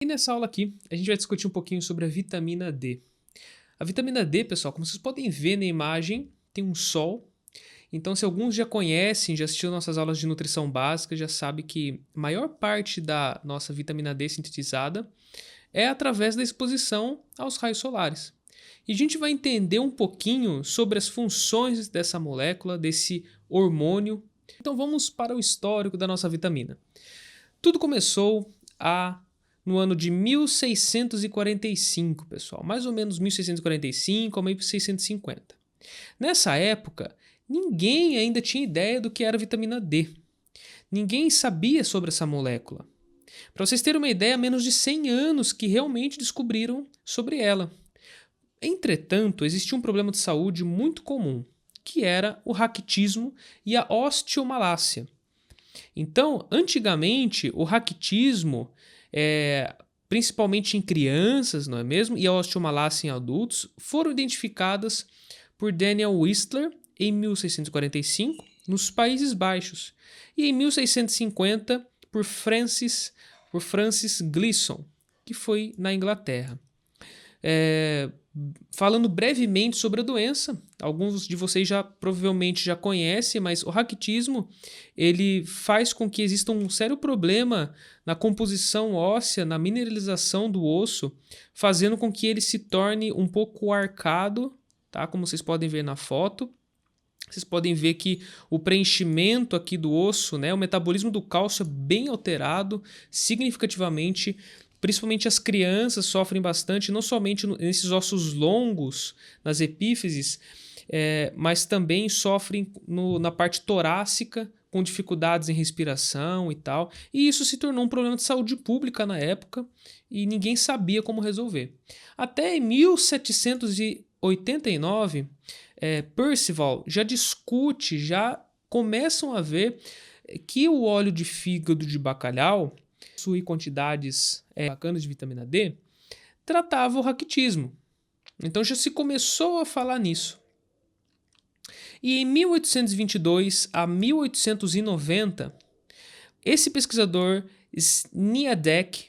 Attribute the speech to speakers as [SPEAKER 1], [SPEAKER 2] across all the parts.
[SPEAKER 1] E nessa aula aqui, a gente vai discutir um pouquinho sobre a vitamina D. A vitamina D, pessoal, como vocês podem ver na imagem, tem um sol. Então, se alguns já conhecem, já assistiram nossas aulas de nutrição básica, já sabe que a maior parte da nossa vitamina D sintetizada é através da exposição aos raios solares. E a gente vai entender um pouquinho sobre as funções dessa molécula, desse hormônio. Então, vamos para o histórico da nossa vitamina. Tudo começou no ano de 1645, pessoal, mais ou menos 1645 a 1650. Nessa época, ninguém ainda tinha ideia do que era a vitamina D. Ninguém sabia sobre essa molécula. Para vocês terem uma ideia, há menos de 100 anos que realmente descobriram sobre ela. Entretanto, existia um problema de saúde muito comum, que era o raquitismo e a osteomalácia. Então, antigamente, o raquitismo, principalmente em crianças, não é mesmo? E a osteomalácia em adultos, foram identificadas por Daniel Whistler em 1645, nos Países Baixos, e em 1650 por Francis Gleason, que foi na Inglaterra. Falando brevemente sobre a doença, alguns de vocês provavelmente já conhecem, mas o raquitismo ele faz com que exista um sério problema na composição óssea, na mineralização do osso, fazendo com que ele se torne um pouco arcado, tá? Como vocês podem ver na foto. Vocês podem ver que o preenchimento aqui do osso, né, o metabolismo do cálcio é bem alterado significativamente. Principalmente as crianças sofrem bastante, não somente nesses ossos longos, nas epífises, mas também sofrem na parte torácica, com dificuldades em respiração e tal. E isso se tornou um problema de saúde pública na época e ninguém sabia como resolver. Até em 1789, Percival já discute, já começam a ver que o óleo de fígado de bacalhau possui quantidades bacanas de vitamina D, tratava o raquitismo. Então já se começou a falar nisso. E em 1822 a 1890, esse pesquisador Sniadek,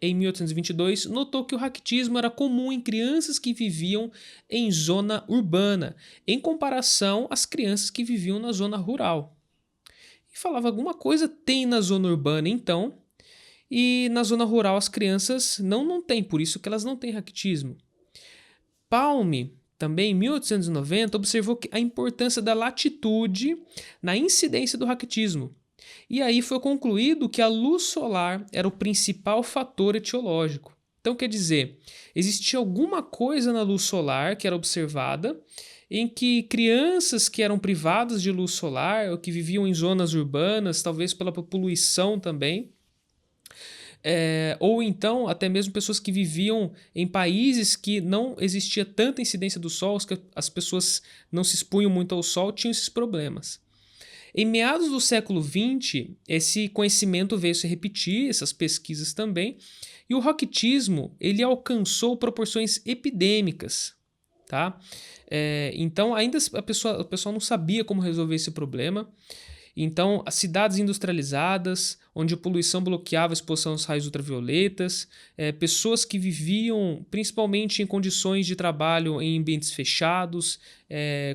[SPEAKER 1] em 1822, notou que o raquitismo era comum em crianças que viviam em zona urbana, em comparação às crianças que viviam na zona rural. E falava, alguma coisa tem na zona urbana, então, e na zona rural as crianças não têm, por isso que elas não têm raquitismo. Palme, também em 1890, observou a importância da latitude na incidência do raquitismo. E aí foi concluído que a luz solar era o principal fator etiológico. Então, quer dizer, existia alguma coisa na luz solar que era observada em que crianças que eram privadas de luz solar ou que viviam em zonas urbanas, talvez pela poluição também, ou então até mesmo pessoas que viviam em países que não existia tanta incidência do sol, que as pessoas não se expunham muito ao sol, tinham esses problemas. Em meados do século XX, esse conhecimento veio se repetir, essas pesquisas também, e o raquitismo ele alcançou proporções epidêmicas. Tá? Então ainda o pessoal não sabia como resolver esse problema. Então, as cidades industrializadas, onde a poluição bloqueava a exposição aos raios ultravioletas, pessoas que viviam principalmente em condições de trabalho em ambientes fechados,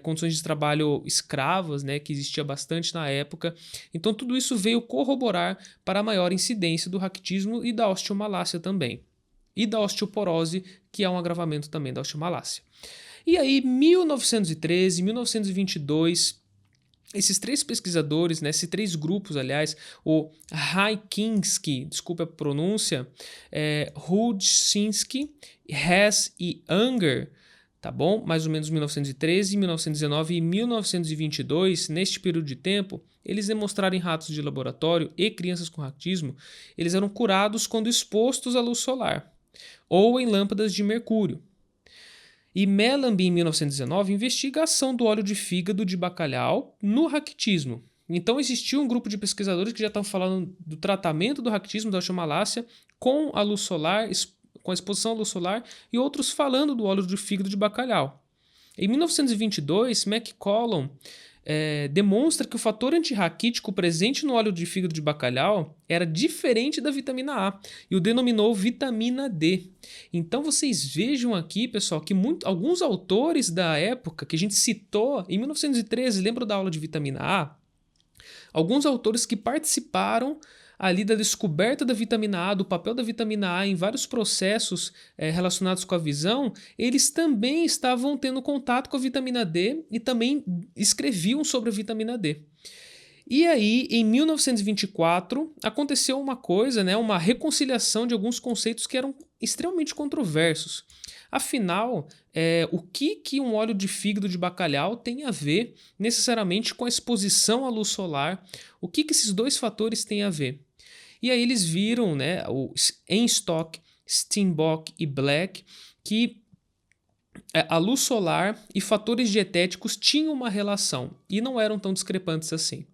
[SPEAKER 1] condições de trabalho escravas, né, que existia bastante na época. Então, tudo isso veio corroborar para a maior incidência do raquitismo e da osteomalácia também. E da osteoporose, que é um agravamento também da osteomalácia. E aí, 1913, 1922... esses três pesquisadores, né, esses três grupos, aliás, o Rajkinski, desculpa a pronúncia, Rudzinski, Hess e Unger, tá bom? Mais ou menos 1913, 1919 e 1922, neste período de tempo, eles demonstraram em ratos de laboratório e crianças com raquitismo, eles eram curados quando expostos à luz solar ou em lâmpadas de mercúrio. E Mellanby, em 1919, investiga a ação do óleo de fígado de bacalhau no raquitismo. Então existia um grupo de pesquisadores que já estavam falando do tratamento do raquitismo, da osteomalácia, com a luz solar, com a exposição à luz solar, e outros falando do óleo de fígado de bacalhau. Em 1922, McCollum demonstra que o fator antirraquítico presente no óleo de fígado de bacalhau era diferente da vitamina A e o denominou vitamina D. Então vocês vejam aqui, pessoal, que alguns autores da época que a gente citou em 1913, lembra da aula de vitamina A? Alguns autores que participaram ali da descoberta da vitamina A, do papel da vitamina A em vários processos relacionados com a visão, eles também estavam tendo contato com a vitamina D e também escreviam sobre a vitamina D. E aí, em 1924, aconteceu uma coisa, né, uma reconciliação de alguns conceitos que eram extremamente controversos. Afinal, o que um óleo de fígado de bacalhau tem a ver necessariamente com a exposição à luz solar? O que esses dois fatores têm a ver? E aí eles viram, né, Enstock, Steinbock e Black, que a luz solar e fatores dietéticos tinham uma relação e não eram tão discrepantes assim.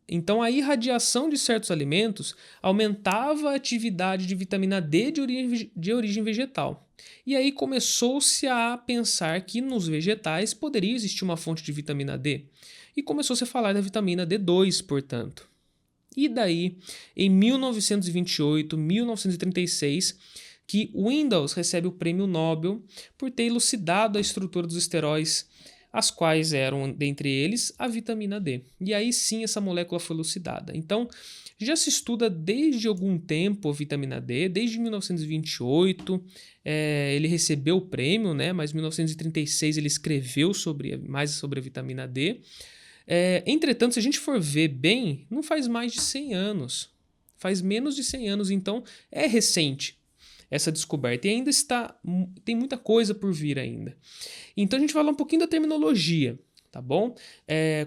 [SPEAKER 1] Então, a irradiação de certos alimentos aumentava a atividade de vitamina D de origem vegetal. E aí começou-se a pensar que nos vegetais poderia existir uma fonte de vitamina D. E começou-se a falar da vitamina D2, portanto. E daí, em 1928, 1936, que Windows recebe o prêmio Nobel por ter elucidado a estrutura dos esteróis, as quais eram, dentre eles, a vitamina D. E aí sim essa molécula foi elucidada. Então, já se estuda desde algum tempo a vitamina D, desde 1928, ele recebeu o prêmio, né? Mas em 1936 ele escreveu mais sobre a vitamina D. Entretanto, se a gente for ver bem, não faz mais de 100 anos. Faz menos de 100 anos, então é recente essa descoberta. E ainda tem muita coisa por vir ainda. Então a gente vai falar um pouquinho da terminologia, tá bom?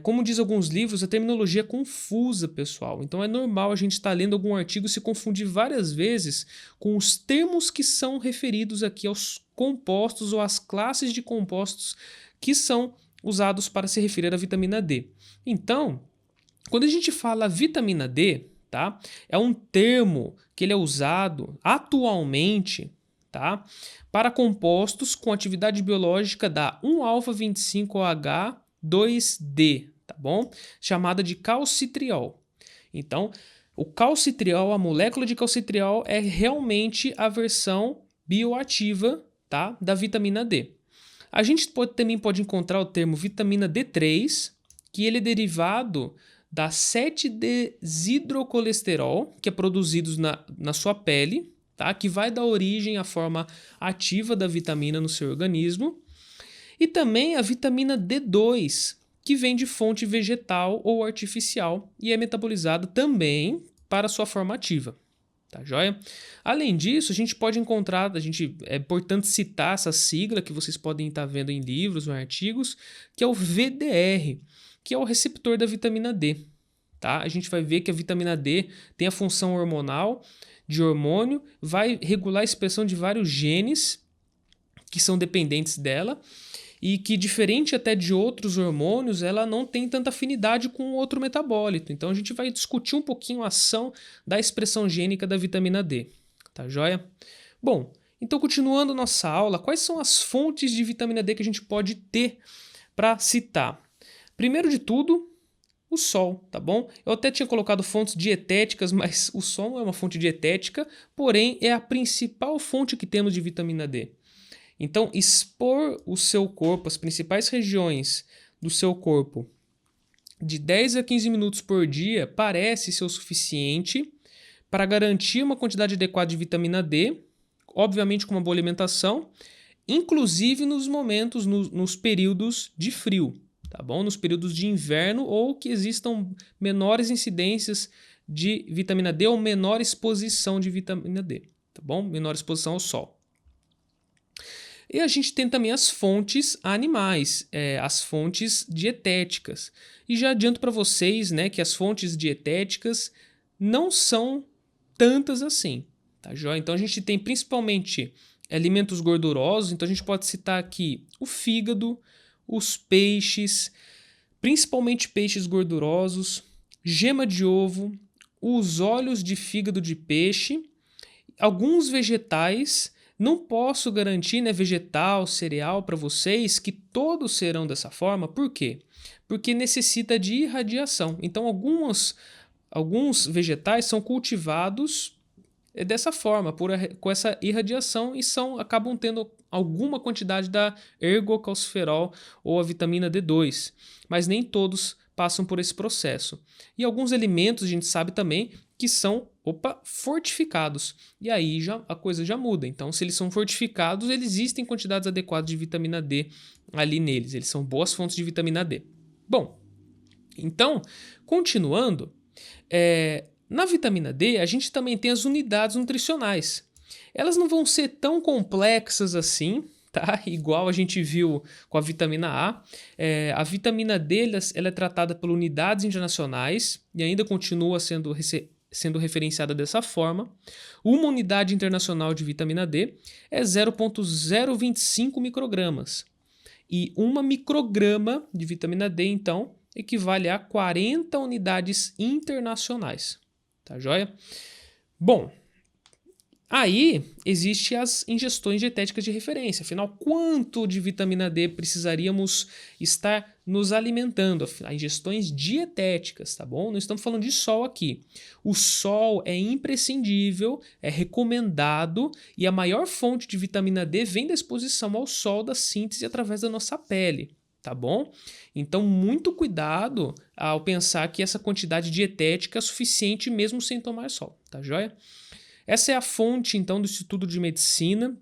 [SPEAKER 1] Como diz alguns livros, a terminologia é confusa, pessoal. Então é normal a gente estar lendo algum artigo e se confundir várias vezes com os termos que são referidos aqui aos compostos ou às classes de compostos que são usados para se referir à vitamina D. Então, quando a gente fala vitamina D, tá? É um termo que ele é usado atualmente, tá? Para compostos com atividade biológica da 1-alfa-25-OH-2D, tá bom? Chamada de calcitriol. Então, o calcitriol, a molécula de calcitriol é realmente a versão bioativa, tá? Da vitamina D. A gente também pode encontrar o termo vitamina D3, que ele é derivado da 7-desidrocolesterol, que é produzido na sua pele, tá? Que vai dar origem à forma ativa da vitamina no seu organismo. E também a vitamina D2, que vem de fonte vegetal ou artificial e é metabolizada também para sua forma ativa. Tá joia? Além disso, a gente pode encontrar, é importante citar essa sigla que vocês podem estar vendo em livros ou em artigos, que é o VDR, que é o receptor da vitamina D. Tá? A gente vai ver que a vitamina D tem a função hormonal de hormônio, vai regular a expressão de vários genes que são dependentes dela e que, diferente até de outros hormônios, ela não tem tanta afinidade com outro metabólito. Então a gente vai discutir um pouquinho a ação da expressão gênica da vitamina D. Tá joia? Bom, então continuando nossa aula, quais são as fontes de vitamina D que a gente pode ter para citar? Primeiro de tudo, o sol, tá bom? Eu até tinha colocado fontes dietéticas, mas o sol não é uma fonte dietética, porém é a principal fonte que temos de vitamina D. Então, expor o seu corpo, as principais regiões do seu corpo, de 10 a 15 minutos por dia, parece ser o suficiente para garantir uma quantidade adequada de vitamina D, obviamente com uma boa alimentação, inclusive nos momentos, nos períodos de frio, tá bom? Nos períodos de inverno ou que existam menores incidências de vitamina D ou menor exposição de vitamina D, tá bom? Menor exposição ao sol. E a gente tem também as fontes animais, as fontes dietéticas. E já adianto para vocês, né, que as fontes dietéticas não são tantas assim, tá joia? Então a gente tem principalmente alimentos gordurosos, então a gente pode citar aqui o fígado, os peixes, principalmente peixes gordurosos, gema de ovo, os óleos de fígado de peixe, alguns vegetais, Não posso garantir, né, vegetal, cereal para vocês que todos serão dessa forma. Por quê? Porque necessita de irradiação. Então, alguns vegetais são cultivados dessa forma, com essa irradiação e acabam tendo alguma quantidade da ergocalciferol ou a vitamina D2, mas nem todos passam por esse processo. E alguns alimentos a gente sabe também que são, fortificados. E aí a coisa já muda. Então, se eles são fortificados, existem quantidades adequadas de vitamina D ali neles. Eles são boas fontes de vitamina D. Bom, então, continuando, na vitamina D, a gente também tem as unidades nutricionais. Elas não vão ser tão complexas assim, tá? Igual a gente viu com a vitamina A. A vitamina D ela é tratada por unidades internacionais e ainda continua sendo referenciada dessa forma. Uma unidade internacional de vitamina D é 0,025 microgramas. E 1 micrograma de vitamina D, então, equivale a 40 unidades internacionais. Tá joia? Bom, aí existem as ingestões dietéticas de referência. Afinal, quanto de vitamina D precisaríamos estar nos alimentando? Afinal, ingestões dietéticas, tá bom? Não estamos falando de sol aqui. O sol é imprescindível, é recomendado e a maior fonte de vitamina D vem da exposição ao sol, da síntese através da nossa pele. Tá bom? Então, muito cuidado ao pensar que essa quantidade dietética é suficiente mesmo sem tomar sol, tá joia? Essa é a fonte, então, do Instituto de Medicina.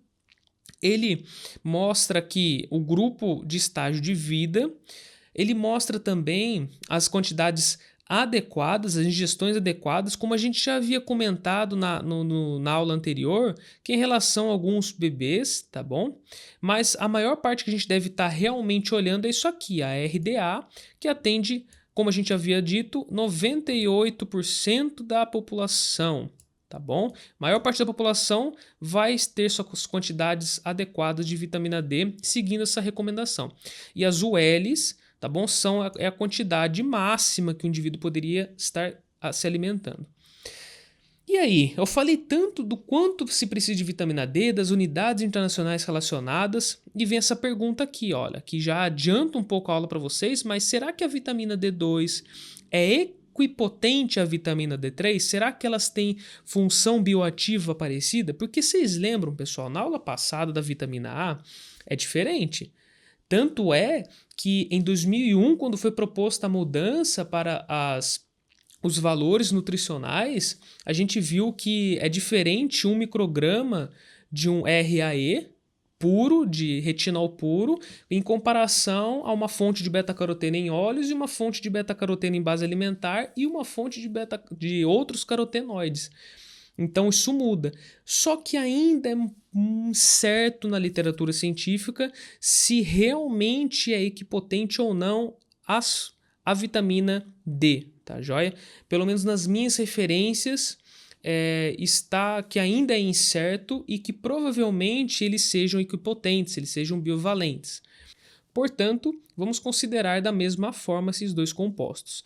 [SPEAKER 1] Ele mostra aqui o grupo de estágio de vida. Ele mostra também as quantidades adequadas, as ingestões adequadas, como a gente já havia comentado na aula anterior, que em relação a alguns bebês, tá bom? Mas a maior parte que a gente deve estar realmente olhando é isso aqui, a RDA, que atende, como a gente havia dito, 98% da população, tá bom? A maior parte da população vai ter suas quantidades adequadas de vitamina D, seguindo essa recomendação. E as ULs, tá bom? É a quantidade máxima que o indivíduo poderia estar se alimentando. E aí, eu falei tanto do quanto se precisa de vitamina D, das unidades internacionais relacionadas, e vem essa pergunta aqui, olha, que já adianta um pouco a aula para vocês, mas será que a vitamina D2 é equipotente à vitamina D3? Será que elas têm função bioativa parecida? Porque vocês lembram, pessoal, na aula passada da vitamina A é diferente. Tanto é que em 2001, quando foi proposta a mudança para os valores nutricionais, a gente viu que é diferente 1 micrograma de um RAE puro, de retinol puro, em comparação a uma fonte de beta-caroteno em óleos e uma fonte de beta-caroteno em base alimentar e uma fonte de outros carotenoides. Então isso muda. Só que ainda é incerto na literatura científica se realmente é equipotente ou não a vitamina D, tá joia? Pelo menos nas minhas referências está que ainda é incerto e que provavelmente eles sejam equipotentes, eles sejam biovalentes. Portanto, vamos considerar da mesma forma esses dois compostos.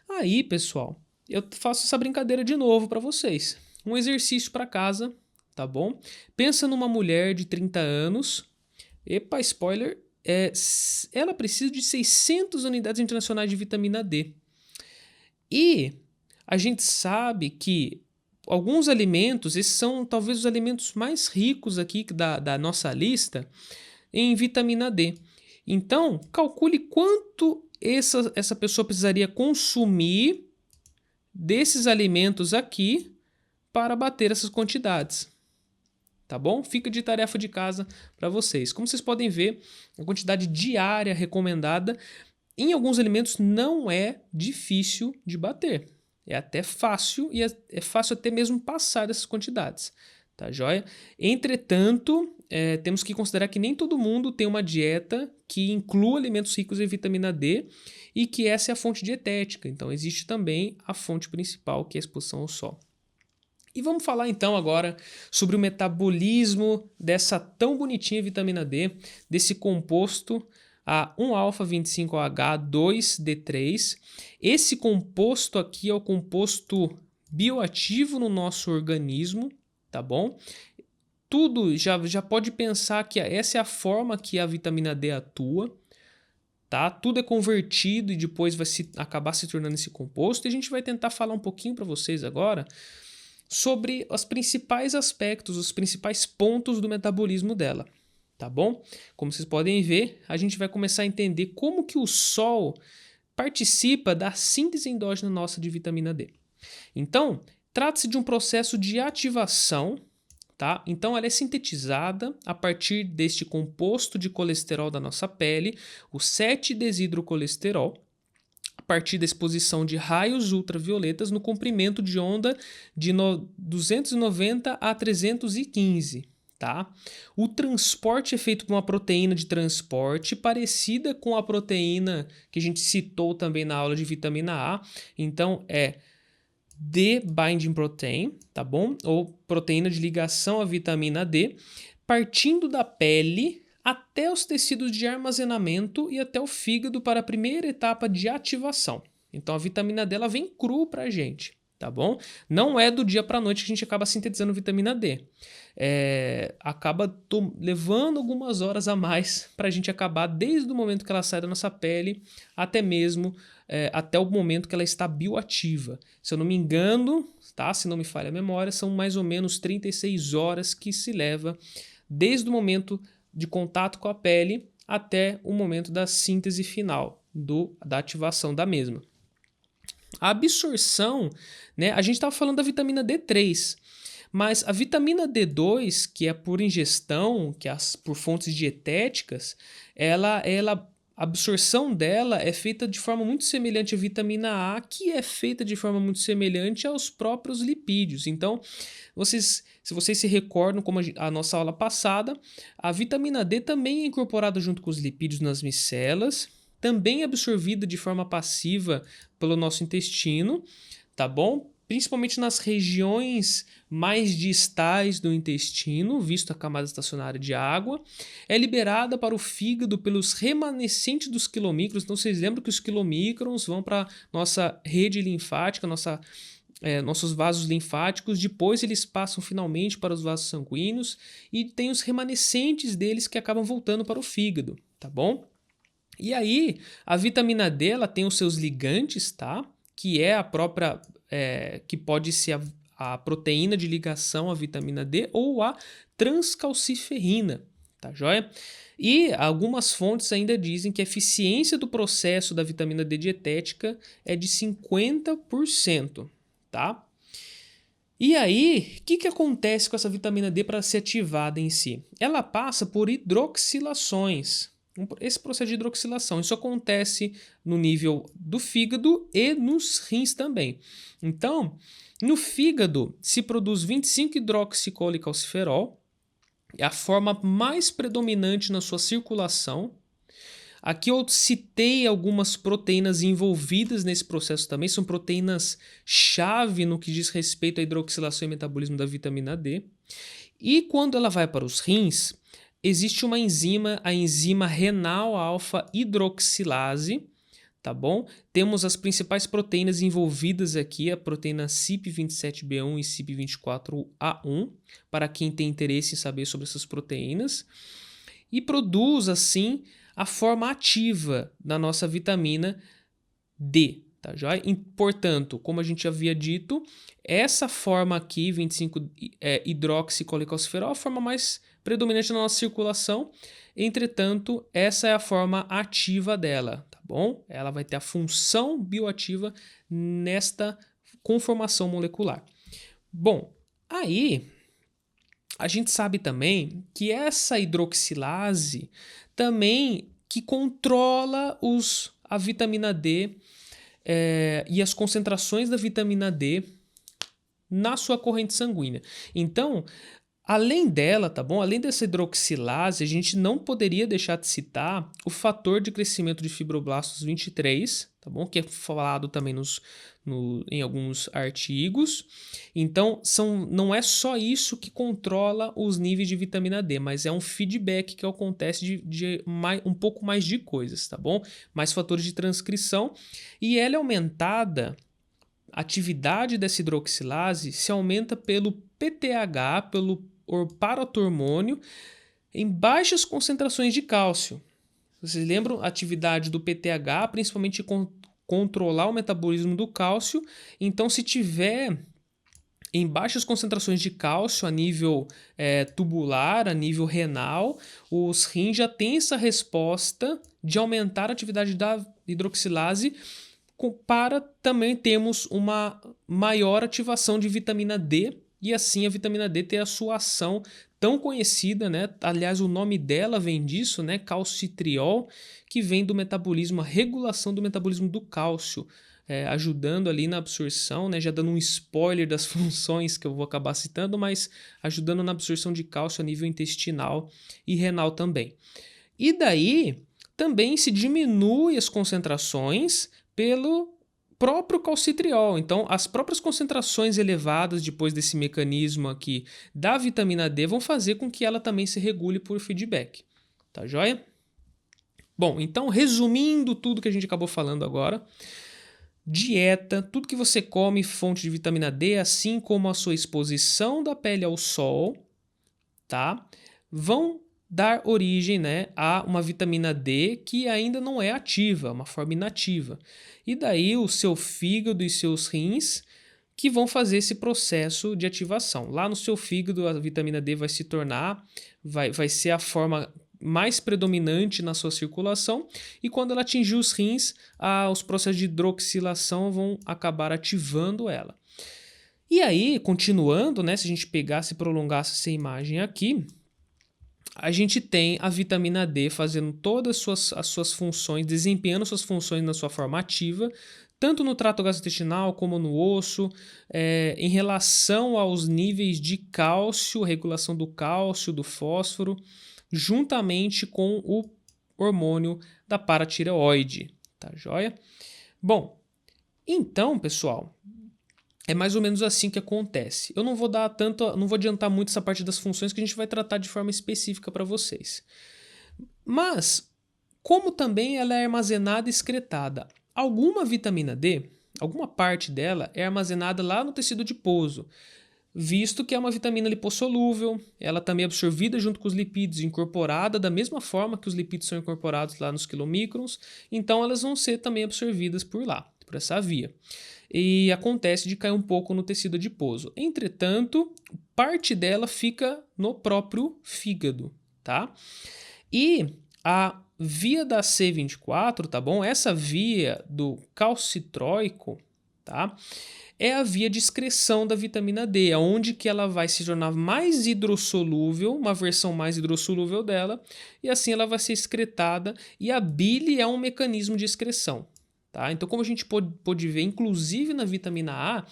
[SPEAKER 1] Aí, pessoal, eu faço essa brincadeira de novo para vocês. Um exercício para casa, tá bom? Pensa numa mulher de 30 anos. Epa, spoiler. Ela precisa de 600 unidades internacionais de vitamina D. E a gente sabe que alguns alimentos, esses são talvez os alimentos mais ricos aqui da nossa lista em vitamina D. Então, calcule quanto essa pessoa precisaria consumir desses alimentos aqui para bater essas quantidades. Tá bom? Fica de tarefa de casa para vocês. Como vocês podem ver, a quantidade diária recomendada em alguns alimentos não é difícil de bater. É até fácil e é fácil até mesmo passar dessas quantidades. Tá joia? Entretanto, temos que considerar que nem todo mundo tem uma dieta que inclua alimentos ricos em vitamina D e que essa é a fonte dietética. Então, existe também a fonte principal, que é a exposição ao sol. E vamos falar então agora sobre o metabolismo dessa tão bonitinha vitamina D, desse composto a 1-alfa-25-OH-2-D3. Esse composto aqui é o composto bioativo no nosso organismo, tá bom? tudo já pode pensar que essa é a forma que a vitamina D atua, tá? Tudo é convertido e depois vai acabar se tornando esse composto. E a gente vai tentar falar um pouquinho para vocês agora sobre os principais aspectos, os principais pontos do metabolismo dela, tá bom? Como vocês podem ver, a gente vai começar a entender como que o sol participa da síntese endógena nossa de vitamina D. Então, trata-se de um processo de ativação, tá? Então, ela é sintetizada a partir deste composto de colesterol da nossa pele, o 7-desidrocolesterol, a partir da exposição de raios ultravioletas no comprimento de onda de 290 a 315. Tá? O transporte é feito por uma proteína de transporte parecida com a proteína que a gente citou também na aula de vitamina A. Então, é D-binding protein, tá bom? Ou proteína de ligação à vitamina D, partindo da pele até os tecidos de armazenamento e até o fígado para a primeira etapa de ativação. Então a vitamina D ela vem cru para a gente, tá bom? Não é do dia para a noite que a gente acaba sintetizando vitamina D. Acaba levando algumas horas a mais para a gente acabar desde o momento que ela sai da nossa pele até mesmo até o momento que ela está bioativa. Se eu não me engano, tá? Se não me falha a memória, são mais ou menos 36 horas que se leva desde o momento de contato com a pele até o momento da síntese final, da ativação da mesma. A absorção, né? A gente estava falando da vitamina D3, mas a vitamina D2, que é por ingestão, que é por fontes dietéticas, a absorção dela é feita de forma muito semelhante à vitamina A, que é feita de forma muito semelhante aos próprios lipídios. Então, se vocês se recordam, como a nossa aula passada, a vitamina D também é incorporada junto com os lipídios nas micelas, também é absorvida de forma passiva pelo nosso intestino, tá bom? Principalmente nas regiões mais distais do intestino, visto a camada estacionária de água, é liberada para o fígado pelos remanescentes dos quilomicrons. Então, vocês lembram que os quilomicrons vão para nossa rede linfática, nossos vasos linfáticos, depois eles passam finalmente para os vasos sanguíneos e tem os remanescentes deles que acabam voltando para o fígado, tá bom? E aí, a vitamina D ela tem os seus ligantes, tá? Que é a própria, que pode ser a proteína de ligação à vitamina D ou a transcalciferina, tá joia? E algumas fontes ainda dizem que a eficiência do processo da vitamina D dietética é de 50%, tá? E aí, o que acontece com essa vitamina D para ser ativada em si? Ela passa por hidroxilações. Esse processo de hidroxilação, isso acontece no nível do fígado e nos rins também. Então, no fígado se produz 25-hidroxicolecalciferol, é a forma mais predominante na sua circulação. Aqui eu citei algumas proteínas envolvidas nesse processo também, são proteínas-chave no que diz respeito à hidroxilação e metabolismo da vitamina D. E quando ela vai para os rins, existe uma enzima, a enzima renal alfa-hidroxilase, tá bom? Temos as principais proteínas envolvidas aqui, a proteína CYP27B1 e CYP24A1, para quem tem interesse em saber sobre essas proteínas, e produz, assim, a forma ativa da nossa vitamina D, tá joia? E, portanto, como a gente havia dito, essa forma aqui, 25-hidroxicolecalciferol, é a forma mais predominante na nossa circulação. Entretanto, essa é a forma ativa dela, tá bom? Ela vai ter a função bioativa nesta conformação molecular. Bom, aí a gente sabe também que essa hidroxilase também que controla a vitamina D e as concentrações da vitamina D na sua corrente sanguínea. Então, além dela, tá bom? Além dessa hidroxilase, a gente não poderia deixar de citar o fator de crescimento de fibroblastos 23, tá bom? Que é falado também em alguns artigos. Então, não é só isso que controla os níveis de vitamina D, mas é um feedback que acontece de um pouco mais de coisas, tá bom? Mais fatores de transcrição. E ela é aumentada, a atividade dessa hidroxilase se aumenta pelo PTH, pelo paratormônio em baixas concentrações de cálcio. Vocês lembram a atividade do PTH, principalmente controlar o metabolismo do cálcio? Então, se tiver em baixas concentrações de cálcio a nível tubular, a nível renal, os rins já têm essa resposta de aumentar a atividade da hidroxilase para também termos uma maior ativação de vitamina D e assim a vitamina D ter a sua ação tão conhecida, né? Aliás, o nome dela vem disso, né? Calcitriol, que vem do metabolismo, a regulação do metabolismo do cálcio, ajudando ali na absorção, né? Já dando um spoiler das funções que eu vou acabar citando, mas ajudando na absorção de cálcio a nível intestinal e renal também. E daí também se diminui as concentrações pelo próprio calcitriol. Então, as próprias concentrações elevadas depois desse mecanismo aqui da vitamina D vão fazer com que ela também se regule por feedback. Tá joia? Bom, então, resumindo tudo que a gente acabou falando agora, dieta, tudo que você come, fonte de vitamina D, assim como a sua exposição da pele ao sol, tá? Vão dar origem, né, a uma vitamina D que ainda não é ativa, uma forma inativa. E daí o seu fígado e seus rins que vão fazer esse processo de ativação. Lá no seu fígado a vitamina D vai se tornar, vai ser a forma mais predominante na sua circulação e quando ela atingir os rins, os processos de hidroxilação vão acabar ativando ela. E aí, continuando, né, se a gente pegasse e prolongasse essa imagem aqui, a gente tem a vitamina D fazendo todas as suas funções, desempenhando suas funções na sua forma ativa, tanto no trato gastrointestinal como no osso, em relação aos níveis de cálcio, regulação do cálcio, do fósforo, juntamente com o hormônio da paratireoide, tá joia? Bom, então, pessoal, é mais ou menos assim que acontece. Eu não vou adiantar muito essa parte das funções que a gente vai tratar de forma específica para vocês. Mas, como também ela é armazenada e excretada, alguma vitamina D, alguma parte dela é armazenada lá no tecido adiposo, visto que é uma vitamina lipossolúvel, ela também é absorvida junto com os lipídios, incorporada da mesma forma que os lipídios são incorporados lá nos quilomicrons, então elas vão ser também absorvidas por lá, por essa via. E acontece de cair um pouco no tecido adiposo. Entretanto, parte dela fica no próprio fígado, tá? E a via da C24, tá bom? Essa via do calcitróico, tá? É a via de excreção da vitamina D, onde que ela vai se tornar mais hidrossolúvel, uma versão mais hidrossolúvel dela, e assim ela vai ser excretada, e a bile é um mecanismo de excreção. Tá? Então, como a gente pode ver, inclusive na vitamina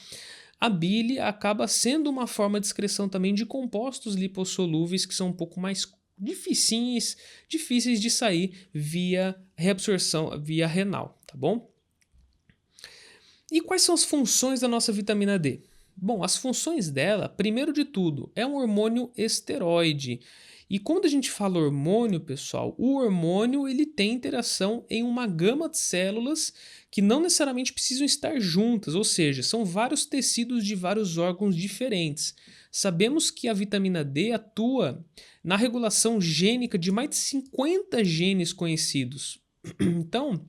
[SPEAKER 1] a bile acaba sendo uma forma de excreção também de compostos lipossolúveis que são um pouco mais difíceis de sair via reabsorção, via renal, tá bom? E quais são as funções da nossa vitamina D? Bom, as funções dela, primeiro de tudo, é um hormônio esteroide. E quando a gente fala hormônio, pessoal, o hormônio ele tem interação em uma gama de células que não necessariamente precisam estar juntas, ou seja, são vários tecidos de vários órgãos diferentes. Sabemos que a vitamina D atua na regulação gênica de mais de 50 genes conhecidos. Então,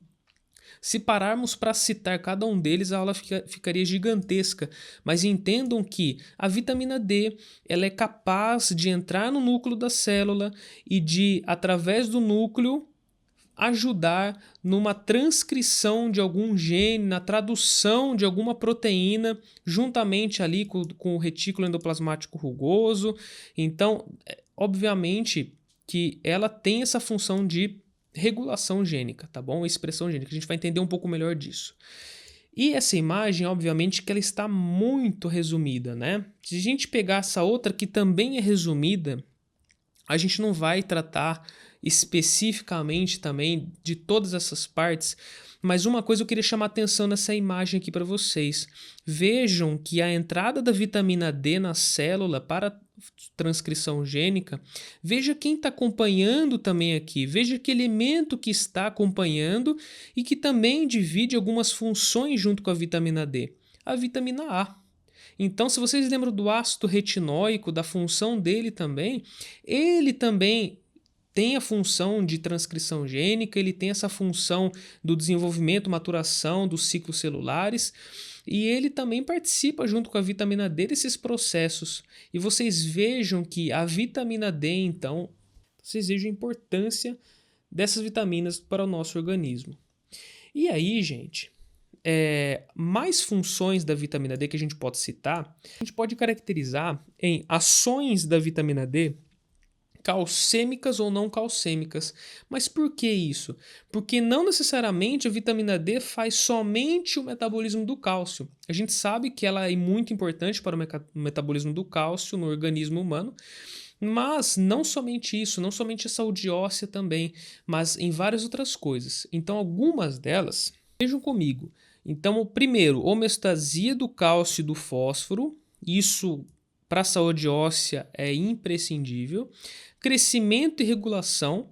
[SPEAKER 1] se pararmos para citar cada um deles, a aula ficaria gigantesca, mas entendam que a vitamina D ela é capaz de entrar no núcleo da célula e de, através do núcleo, ajudar numa transcrição de algum gene, na tradução de alguma proteína, juntamente ali com o retículo endoplasmático rugoso. Então, obviamente que ela tem essa função de regulação gênica, tá bom? Expressão gênica, a gente vai entender um pouco melhor disso. E essa imagem, obviamente, que ela está muito resumida, né? Se a gente pegar essa outra que também é resumida, a gente não vai tratar especificamente também de todas essas partes, mas uma coisa eu queria chamar a atenção nessa imagem aqui para vocês. Vejam que a entrada da vitamina D na célula para transcrição gênica, veja quem está acompanhando também aqui, veja que elemento que está acompanhando e que também divide algumas funções junto com a vitamina D, a vitamina A. Então, se vocês lembram do ácido retinóico, da função dele também, ele também tem a função de transcrição gênica, ele tem essa função do desenvolvimento, maturação dos ciclos celulares, e ele também participa, junto com a vitamina D, desses processos. E vocês vejam que a vitamina D, então, vocês vejam a importância dessas vitaminas para o nosso organismo. E aí, gente, mais funções da vitamina D que a gente pode citar, a gente pode caracterizar em ações da vitamina D calcêmicas ou não calcêmicas. Mas por que isso? Porque não necessariamente a vitamina D faz somente o metabolismo do cálcio. A gente sabe que ela é muito importante para o metabolismo do cálcio no organismo humano, mas não somente isso, não somente a saúde óssea também, mas em várias outras coisas. Então, algumas delas, vejam comigo. Então, o primeiro, homeostasia do cálcio e do fósforo, isso para a saúde óssea é imprescindível. Crescimento e regulação,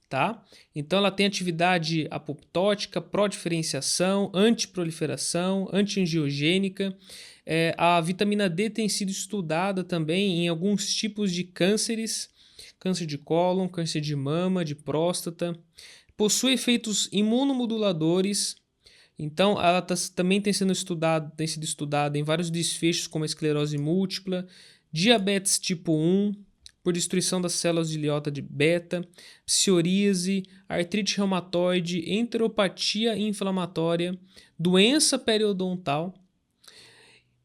[SPEAKER 1] tá? Então ela tem atividade apoptótica, prodiferenciação, antiproliferação, antiangiogênica. A vitamina D tem sido estudada também em alguns tipos de cânceres, câncer de cólon, câncer de mama, de próstata. Possui efeitos imunomoduladores. Então, ela também tem sido estudada em vários desfechos, como a esclerose múltipla, diabetes tipo 1, por destruição das células de ileota de beta, psoríase, artrite reumatoide, enteropatia inflamatória, doença periodontal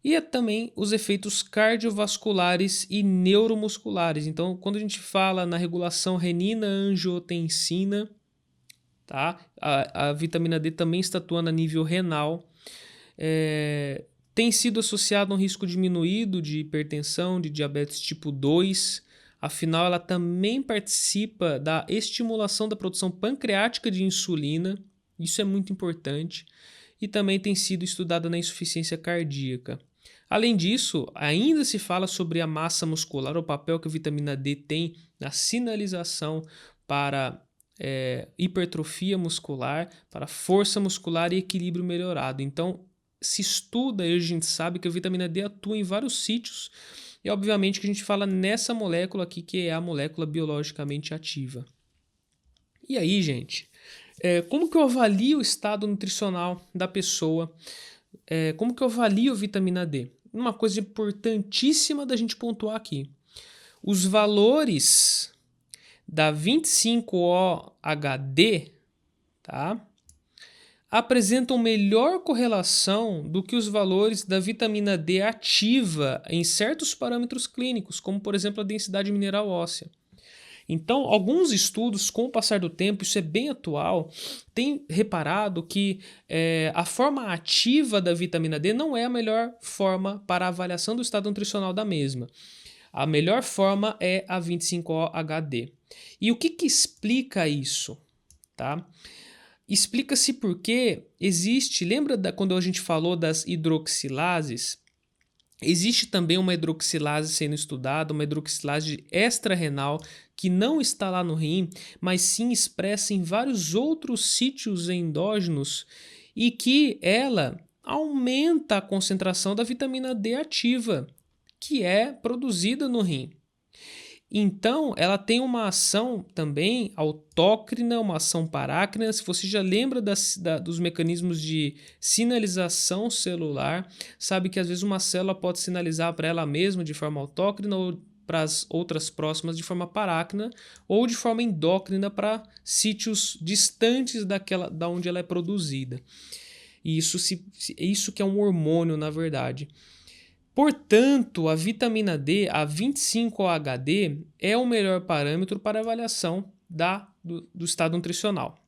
[SPEAKER 1] e também os efeitos cardiovasculares e neuromusculares. Então, quando a gente fala na regulação renina-angiotensina, tá? A vitamina D também está atuando a nível renal. Tem sido associado a um risco diminuído de hipertensão, de diabetes tipo 2. Afinal, ela também participa da estimulação da produção pancreática de insulina. Isso é muito importante. E também tem sido estudada na insuficiência cardíaca. Além disso, ainda se fala sobre a massa muscular, o papel que a vitamina D tem na sinalização para hipertrofia muscular, para força muscular e equilíbrio melhorado. Então, se estuda e a gente sabe que a vitamina D atua em vários sítios e, obviamente, que a gente fala nessa molécula aqui, que é a molécula biologicamente ativa. E aí, gente, como que eu avalio o estado nutricional da pessoa? Como que eu avalio a vitamina D? Uma coisa importantíssima da gente pontuar aqui. Os valores da 25-OHD, tá? Apresentam melhor correlação do que os valores da vitamina D ativa em certos parâmetros clínicos, como por exemplo a densidade mineral óssea. Então, alguns estudos, com o passar do tempo, isso é bem atual, têm reparado que a forma ativa da vitamina D não é a melhor forma para a avaliação do estado nutricional da mesma. A melhor forma é a 25-OHD. E o que explica isso? Tá? Explica-se porque existe, lembra quando a gente falou das hidroxilases? Existe também uma hidroxilase sendo estudada, uma hidroxilase extra-renal, que não está lá no rim, mas sim expressa em vários outros sítios endógenos e que ela aumenta a concentração da vitamina D ativa, que é produzida no rim. Então, ela tem uma ação também autócrina, uma ação parácrina. Se você já lembra dos mecanismos de sinalização celular, sabe que às vezes uma célula pode sinalizar para ela mesma de forma autócrina ou para as outras próximas de forma parácrina ou de forma endócrina para sítios distantes da onde ela é produzida. E isso que é um hormônio, na verdade. Portanto, a vitamina D, a 25-OHD, é o melhor parâmetro para avaliação do estado nutricional.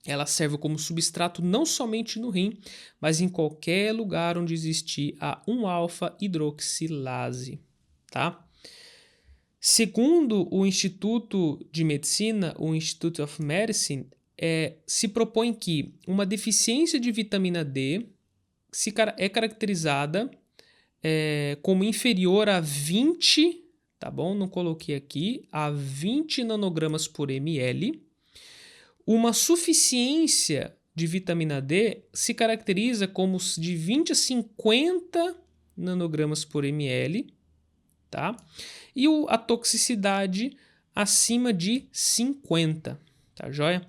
[SPEAKER 1] Ela serve como substrato não somente no rim, mas em qualquer lugar onde existir a 1-alfa-hidroxilase. Tá? Segundo o Instituto de Medicina, o Institute of Medicine, se propõe que uma deficiência de vitamina D é caracterizada como inferior a 20, tá bom? Não coloquei aqui, a 20 nanogramas por ml. Uma suficiência de vitamina D se caracteriza como de 20 a 50 nanogramas por ml, tá? E a toxicidade acima de 50, tá joia?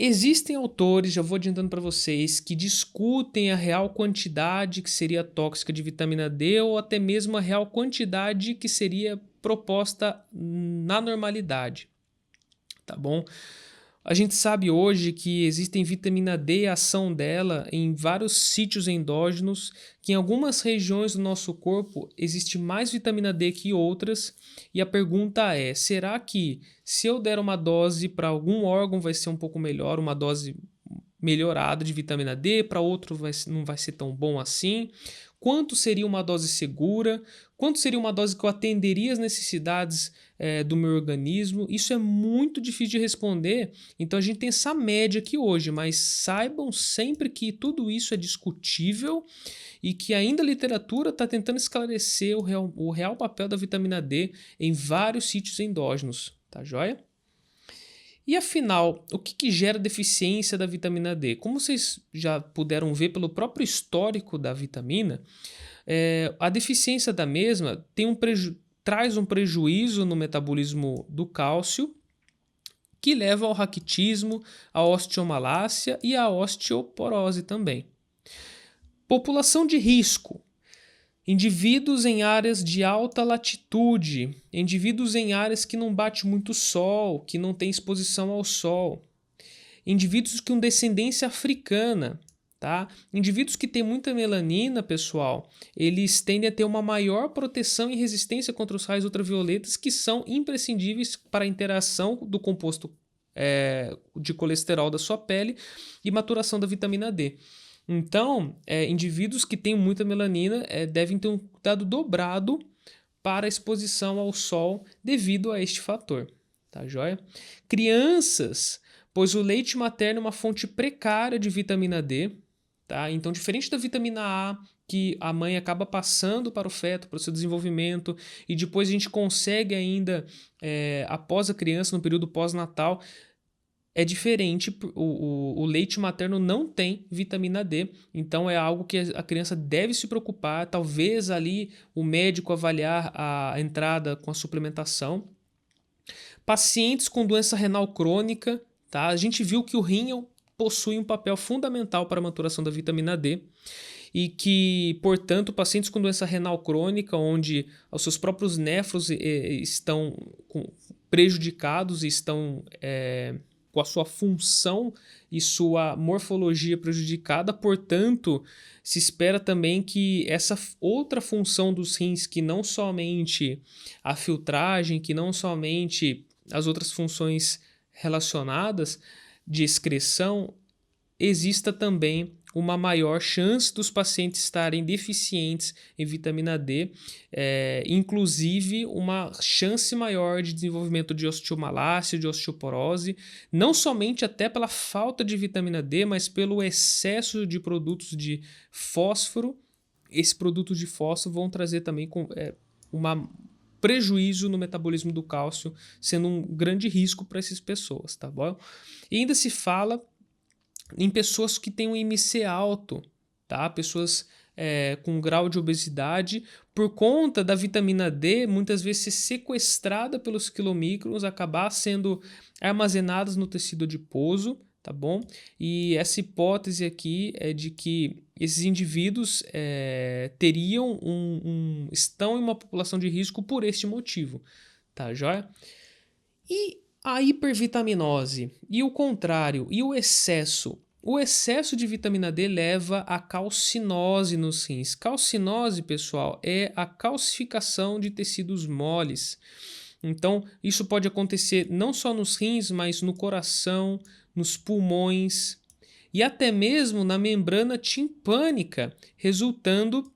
[SPEAKER 1] Existem autores, já vou adiantando para vocês, que discutem a real quantidade que seria tóxica de vitamina D ou até mesmo a real quantidade que seria proposta na normalidade, tá bom? A gente sabe hoje que existem vitamina D e a ação dela em vários sítios endógenos, que em algumas regiões do nosso corpo existe mais vitamina D que outras, e a pergunta é, será que se eu der uma dose para algum órgão vai ser um pouco melhor, uma dose melhorada de vitamina D, para outro não vai ser tão bom assim? Quanto seria uma dose segura? Quanto seria uma dose que eu atenderia às necessidades do meu organismo? Isso é muito difícil de responder, então a gente tem essa média aqui hoje, mas saibam sempre que tudo isso é discutível e que ainda a literatura está tentando esclarecer o real papel da vitamina D em vários sítios endógenos, tá joia? E afinal, o que gera deficiência da vitamina D? Como vocês já puderam ver pelo próprio histórico da vitamina, a deficiência da mesma traz um prejuízo no metabolismo do cálcio, que leva ao raquitismo, à osteomalácia e à osteoporose também. População de risco. Indivíduos em áreas de alta latitude, indivíduos em áreas que não bate muito sol, que não tem exposição ao sol, indivíduos com descendência africana, tá? Indivíduos que têm muita melanina, pessoal, eles tendem a ter uma maior proteção e resistência contra os raios ultravioletas que são imprescindíveis para a interação do composto de colesterol da sua pele e maturação da vitamina D. Então, indivíduos que têm muita melanina devem ter um cuidado dobrado para a exposição ao sol devido a este fator, tá joia? Crianças, pois o leite materno é uma fonte precária de vitamina D, tá? Então, diferente da vitamina A, que a mãe acaba passando para o feto, para o seu desenvolvimento, e depois a gente consegue ainda, após a criança, no período pós-natal, é diferente, o leite materno não tem vitamina D, então é algo que a criança deve se preocupar, talvez ali o médico avaliar a entrada com a suplementação. Pacientes com doença renal crônica, tá? A gente viu que o rim possui um papel fundamental para a maturação da vitamina D e que, portanto, pacientes com doença renal crônica, onde os seus próprios néfros estão prejudicados e estão com a sua função e sua morfologia prejudicada, portanto, se espera também que essa outra função dos rins, que não somente a filtragem, que não somente as outras funções relacionadas de excreção, exista também uma maior chance dos pacientes estarem deficientes em vitamina D, inclusive uma chance maior de desenvolvimento de osteomalácia, de osteoporose, não somente até pela falta de vitamina D, mas pelo excesso de produtos de fósforo. Esses produtos de fósforo vão trazer também um prejuízo no metabolismo do cálcio, sendo um grande risco para essas pessoas, tá bom? E ainda se fala em pessoas que têm um IMC alto, tá? Pessoas com grau de obesidade, por conta da vitamina D muitas vezes ser sequestrada pelos quilomicrons, acabar sendo armazenadas no tecido adiposo, tá bom? E essa hipótese aqui é de que esses indivíduos estão em uma população de risco por este motivo, tá joia? E a hipervitaminose e o contrário, e o excesso? O excesso de vitamina D leva à calcinose nos rins. Calcinose, pessoal, é a calcificação de tecidos moles. Então, isso pode acontecer não só nos rins, mas no coração, nos pulmões e até mesmo na membrana timpânica, resultando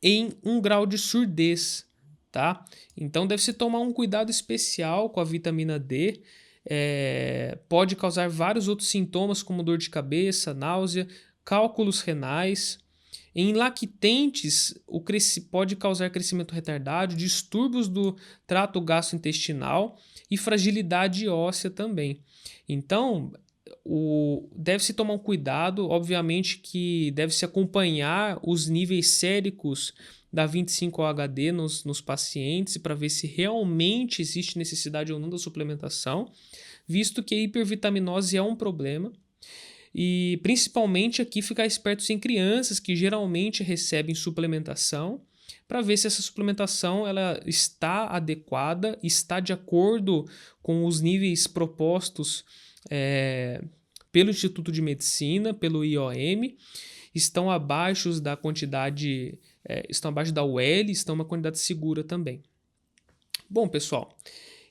[SPEAKER 1] em um grau de surdez. Tá? Então deve-se tomar um cuidado especial com a vitamina D. Pode causar vários outros sintomas como dor de cabeça, náusea, cálculos renais. Em lactentes, pode causar crescimento retardado, distúrbios do trato gastrointestinal e fragilidade óssea também. Então, deve-se tomar um cuidado, obviamente que deve-se acompanhar os níveis séricos da 25-OHD nos pacientes para ver se realmente existe necessidade ou não da suplementação, visto que a hipervitaminose é um problema. E principalmente aqui ficar espertos em crianças que geralmente recebem suplementação, para ver se essa suplementação ela está adequada, está de acordo com os níveis propostos pelo Instituto de Medicina, pelo IOM, estão abaixo da quantidade, estão abaixo da UL, estão uma quantidade segura também. Bom, pessoal,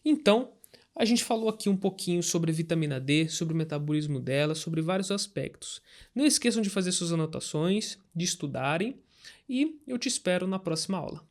[SPEAKER 1] então a gente falou aqui um pouquinho sobre a vitamina D, sobre o metabolismo dela, sobre vários aspectos. Não esqueçam de fazer suas anotações, de estudarem, e eu te espero na próxima aula.